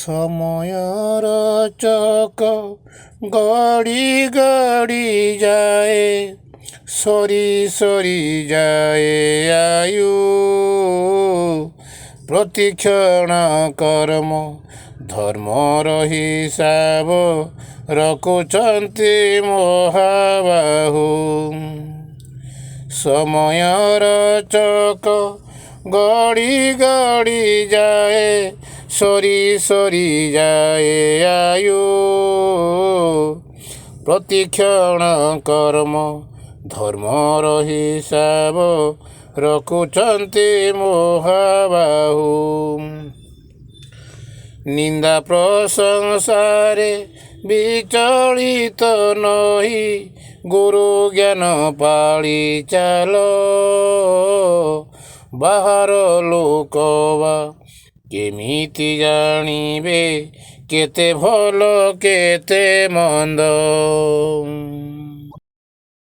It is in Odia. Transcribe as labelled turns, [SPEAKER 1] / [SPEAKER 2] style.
[SPEAKER 1] ସମୟର ଚକ ଗଡ଼ି ଗଡ଼ି ଯାଏ, ସରି ସରି ଯାଏ ଆୟୁ। ପ୍ରତିକ୍ଷଣ କର୍ମ ଧର୍ମର ହିସାବ ରଖୁଛନ୍ତି ମହାବାହୁ। ସମୟର ଚକ ଗଡ଼ି ଗଡ଼ି ଯାଏ, ସରି ସରି ଯାଏ ଆୟୁ। ପ୍ରତିକ୍ଷଣ କର୍ମ ଧର୍ମର ହିସାବ ରଖୁଛନ୍ତି ମହାବାହୁ। ନିନ୍ଦା ପ୍ରଶଂସାରେ ବିଚଳିତ ନହି, ଗୁରୁ ଜ୍ଞାନ ପାଳି ଚାଲ। ବାହାର ଲୋକ ବା କେମିତି ଜାଣିବେ, କେତେ ଭଲ କେତେ ମନ୍ଦ।